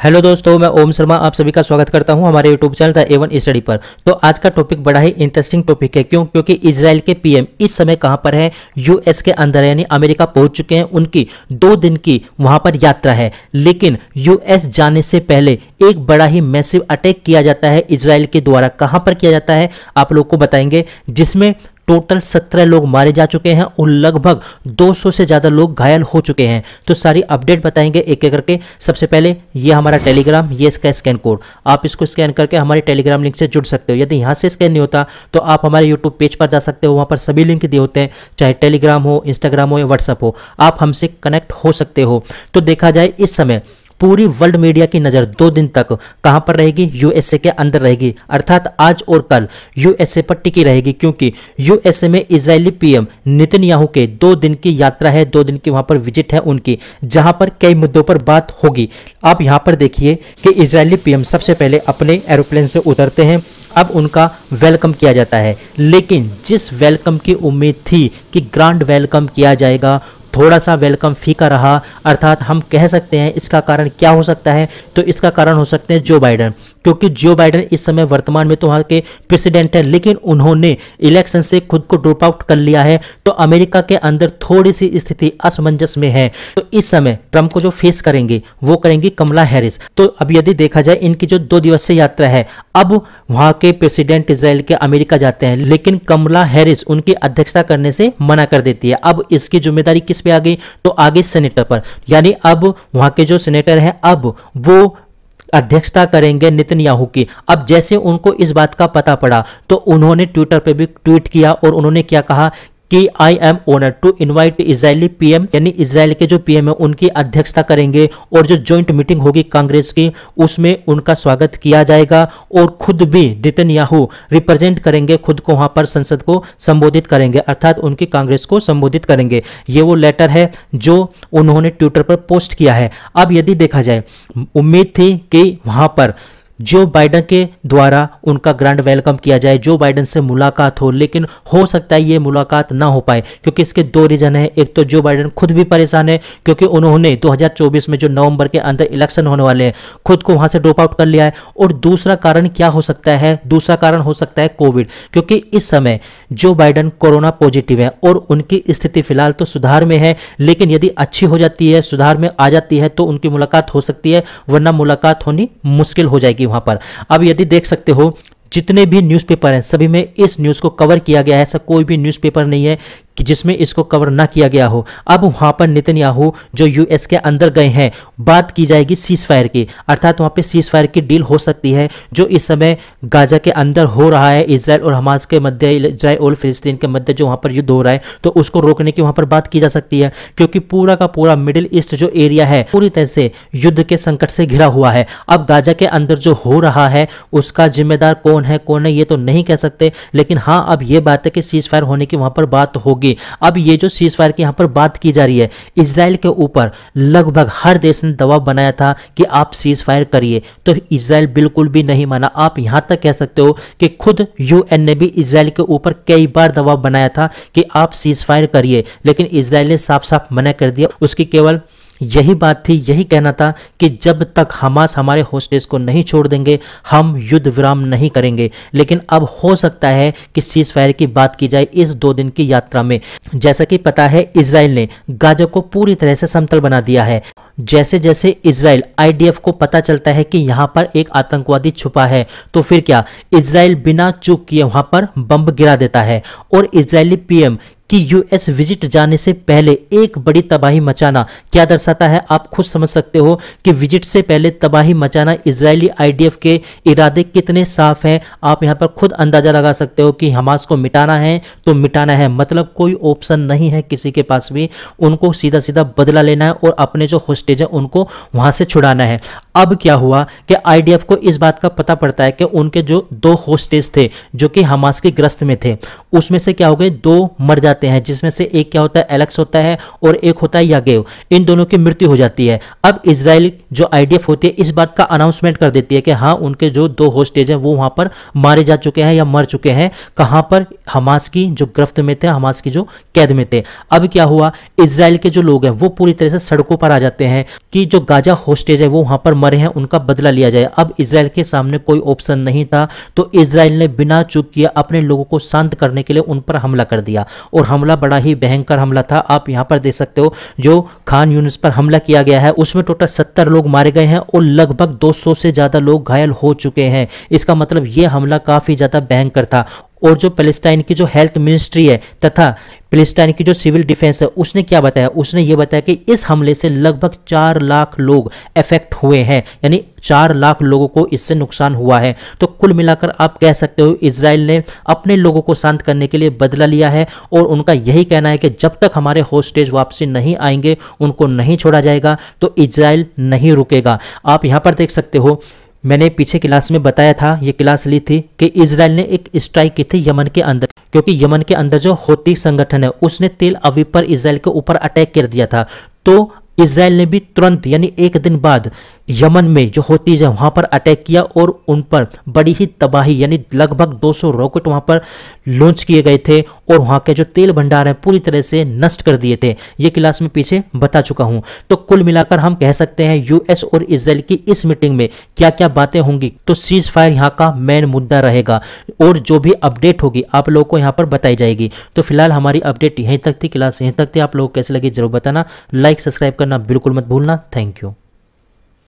Hello दोस्तों, मैं ओम शर्मा आप सभी का स्वागत करता हूं हमारे YouTube channel the A1 study पर। तो आज का टॉपिक बड़ा ही इंटरेस्टिंग टॉपिक है। क्यों? क्योंकि इजराइल के पीएम इस समय कहां पर है? यूएस के अंदर यानी अमेरिका पहुंच चुके हैं। उनकी 2 दिन की वहां पर यात्रा है, लेकिन यूएस जाने से पहले एक बड़ा ही मैसिव अटैक किया जाता है इजराइल के द्वारा। कहां पर किया जाता है आप लोग को बताएंगे, जिसमें टोटल 17 लोग मारे जा चुके हैं और लगभग 200 से ज़्यादा लोग घायल हो चुके हैं। तो सारी अपडेट बताएंगे एक एक करके। सबसे पहले ये हमारा टेलीग्राम, ये इसका स्कैन कोड, आप इसको स्कैन करके हमारे टेलीग्राम लिंक से जुड़ सकते हो। यदि यहाँ से स्कैन नहीं होता तो आप हमारे यूट्यूब पेज पर जा सकते हो, वहाँ पर सभी लिंक दिए होते हैं, चाहे टेलीग्राम हो, इंस्टाग्राम हो या व्हाट्सअप हो, आप हमसे कनेक्ट हो सकते हो। तो देखा जाए इस समय पूरी वर्ल्ड मीडिया की नज़र 2 दिन तक कहां पर रहेगी? यूएसए के अंदर रहेगी, अर्थात आज और कल यूएसए पर टिकी रहेगी, क्योंकि यूएसए में इजरायली पीएम नेतन्याहू के 2 दिन की यात्रा है, 2 दिन की वहां पर विजिट है उनकी, जहां पर कई मुद्दों पर बात होगी। आप यहां पर देखिए कि इजरायली पीएम सबसे पहले अपने एरोप्लेन से उतरते हैं। अब उनका वेलकम किया जाता है, लेकिन जिस वेलकम की उम्मीद थी कि ग्रैंड वेलकम किया जाएगा, थोड़ा सा वेलकम फीका रहा। अर्थात हम कह सकते हैं इसका कारण क्या हो सकता है? तो इसका कारण हो सकते हैं जो बाइडेन, क्योंकि जो बाइडेन इस समय वर्तमान में तो वहाँ के प्रेसिडेंट हैं, लेकिन उन्होंने इलेक्शन से खुद को ड्रॉप आउट कर लिया है। तो अमेरिका के अंदर थोड़ी सी स्थिति असमंजस में है। तो इस समय ट्रंप को जो फेस करेंगे वो करेंगी कमला हैरिस। तो अब यदि देखा जाए इनकी जो 2 दिवसीय यात्रा है, अब वहाँ के प्रेसिडेंट इजराइल के अमेरिका जाते हैं, लेकिन कमला हैरिस उनकी अध्यक्षता करने से मना कर देती है। अब इसकी जिम्मेदारी किस पे आ गई? तो आगे सेनेटर पर, यानी अब वहाँ के जो सेनेटर हैं अब वो अध्यक्षता करेंगे नेतन्याहू की। अब जैसे उनको इस बात का पता पड़ा तो उन्होंने ट्विटर पे भी ट्वीट किया और उन्होंने क्या कहा कि I am honoured to invite Israeli PM, यानी इजराइल के जो पीएम है उनकी अध्यक्षता करेंगे और जो जॉइंट मीटिंग होगी कांग्रेस की उसमें उनका स्वागत किया जाएगा और खुद भी नेतन्याहू रिप्रेजेंट करेंगे, खुद को वहां पर संसद को संबोधित करेंगे, अर्थात उनकी कांग्रेस को संबोधित करेंगे। ये वो लेटर है जो उन्होंने ट्विटर पर पोस्ट किया है। अब यदि देखा जाए, उम्मीद थी कि वहां पर जो बाइडेन के द्वारा उनका ग्रैंड वेलकम किया जाए, जो बाइडेन से मुलाकात हो, लेकिन हो सकता है ये मुलाकात ना हो पाए, क्योंकि इसके 2 रीजन है। एक तो जो बाइडेन खुद भी परेशान है, क्योंकि उन्होंने 2024 में जो नवंबर के अंदर इलेक्शन होने वाले हैं खुद को वहां से ड्रॉप आउट कर लिया है। और दूसरा कारण क्या हो सकता है? दूसरा कारण हो सकता है कोविड, क्योंकि इस समय जो बाइडेन कोरोना पॉजिटिव है और उनकी स्थिति फिलहाल तो सुधार में है, लेकिन यदि अच्छी हो जाती है, सुधार में आ जाती है तो उनकी मुलाकात हो सकती है, वरना मुलाकात होनी मुश्किल हो जाएगी वहां पर। अब यदि देख सकते हो जितने भी न्यूज़पेपर हैं सभी में इस न्यूज़ को कवर किया गया है। ऐसा कोई भी न्यूज़पेपर नहीं है कि जिसमें इसको कवर ना किया गया हो। अब वहां पर नेतन्याहू जो यूएस के अंदर गए हैं, बात की जाएगी सीज फायर की, अर्थात वहां पे सीज फायर की डील हो सकती है जो इस समय गाजा के अंदर हो रहा है, इजराइल और हमास के मध्य, इजराइल और फिलिस्तीन के मध्य जो वहां पर युद्ध हो रहा है, तो उसको रोकने की वहां पर बात की जा सकती है, क्योंकि पूरा का पूरा मिडिल ईस्ट जो एरिया है पूरी तरह से युद्ध के संकट से घिरा हुआ है। अब गाजा के अंदर जो हो रहा है उसका जिम्मेदार कौन है कौन नहीं ये तो नहीं कह सकते, लेकिन हाँ अब ये बात है कि सीज फायर होने की वहां पर बात होगी। अब ये जो सीज फायर की यहां पर बात की जा रही है, इजराइल के ऊपर लगभग हर देश ने दबाव बनाया था कि आप सीज फायर करिए, तो इजराइल बिल्कुल भी नहीं माना। आप यहां तक कह सकते हो कि खुद यूएन ने भी इजराइल के ऊपर कई बार दबाव बनाया था कि आप सीज फायर करिए, लेकिन इजराइल ने साफ साफ मना कर दिया। उसकी केवल यही बात थी, यही कहना था कि जब तक हमास हमारे होस्टेज को नहीं छोड़ देंगे हम युद्ध विराम नहीं करेंगे। लेकिन अब हो सकता है कि सीज फायर की बात की जाए इस 2 दिन की यात्रा में। जैसा कि पता है इजराइल ने गाजा को पूरी तरह से समतल बना दिया है। जैसे जैसे इजराइल आईडीएफ को पता चलता है कि यहां पर एक आतंकवादी छुपा है, तो फिर क्या इजराइल बिना चूक किए वहां पर बम गिरा देता है। और इजरायली पीएम कि यूएस विजिट जाने से पहले एक बड़ी तबाही मचाना क्या दर्शाता है? आप खुद समझ सकते हो कि विजिट से पहले तबाही मचाना इजरायली आईडीएफ के इरादे कितने साफ हैं। आप यहां पर खुद अंदाजा लगा सकते हो कि हमास को मिटाना है तो मिटाना है, मतलब कोई ऑप्शन नहीं है किसी के पास भी, उनको सीधा सीधा बदला लेना है और अपने जो होस्टेज है उनको वहां से छुड़ाना है। अब क्या हुआ कि आईडीएफ को इस बात का पता पड़ता है कि उनके जो 2 होस्टेज थे जो कि हमास के ग्रस्त में थे, उसमें से क्या हो गए, 2 मर जाते हैं, जिसमें से एक क्या होता है, एलेक्स होता है और एक होता है यागेव। इन दोनों की मृत्यु हो जाती है। अब इजराइल जो IDF होती है इस बात का अनाउंसमेंट कर देती है कि हाँ उनके जो 2 होस्टेज हैं वो वहां पर मारे जा चुके हैं या मर चुके हैं। कहां पर, हमास की जो गिरफ्त में थे, हमास की जो कैद में थे। अब क्या हुआ, इजराइल के जो लोग हैं वो पूरी तरह से सड़कों पर आ जाते हैं कि जो गाजा होस्टेज है वो वहां पर मरे हैं, उनका बदला लिया जाए। अब इजराइल के सामने कोई ऑप्शन नहीं था, तो इजराइल ने बिना चूक किए अपने लोगों को शांत करने के लिए उन पर हमला कर दिया, और हमला बड़ा ही भयंकर हमला था। आप यहां पर देख सकते हो जो खान यूनिस पर हमला किया गया है उसमें टोटल 70 लोग मारे गए हैं और लगभग 200 से ज्यादा लोग घायल हो चुके हैं। इसका मतलब यह हमला काफी ज्यादा भयंकर था। और जो पैलेस्टाइन की जो हेल्थ मिनिस्ट्री है तथा पैलेस्टाइन की जो सिविल डिफेंस है उसने क्या बताया, उसने ये बताया कि इस हमले से लगभग 4 लाख लोग अफेक्ट हुए हैं, यानी 4 लाख लोगों को इससे नुकसान हुआ है। तो कुल मिलाकर आप कह सकते हो इजराइल ने अपने लोगों को शांत करने के लिए बदला लिया है, और उनका यही कहना है कि जब तक हमारे होस्टेज वापसी नहीं आएंगे उनको नहीं छोड़ा जाएगा, तो इजराइल नहीं रुकेगा। आप यहां पर देख सकते हो, मैंने पीछे क्लास में बताया था, ये क्लास ली थी कि इजराइल ने एक स्ट्राइक की थी यमन के अंदर, क्योंकि यमन के अंदर जो हौती संगठन है उसने तेल अवीव पर इजराइल के ऊपर अटैक कर दिया था। तो इजराइल ने भी तुरंत यानी 1 दिन बाद यमन में जो हौतीज है वहां पर अटैक किया और उन पर बड़ी ही तबाही, यानी लगभग 200 रॉकेट वहां पर लॉन्च किए गए थे और वहां के जो तेल भंडार है पूरी तरह से नष्ट कर दिए थे। ये क्लास में पीछे बता चुका हूं। तो कुल मिलाकर हम कह सकते हैं यूएस और इजराइल की इस मीटिंग में क्या क्या बातें होंगी, तो सीज फायर यहाँ का मेन मुद्दा रहेगा, और जो भी अपडेट होगी आप लोगों को यहाँ पर बताई जाएगी। तो फिलहाल हमारी अपडेट यहीं तक थी, क्लास यहीं तक थी। आप लोग कैसे लगी जरूर बताना, लाइक सब्सक्राइब करना बिल्कुल मत भूलना। Thank you.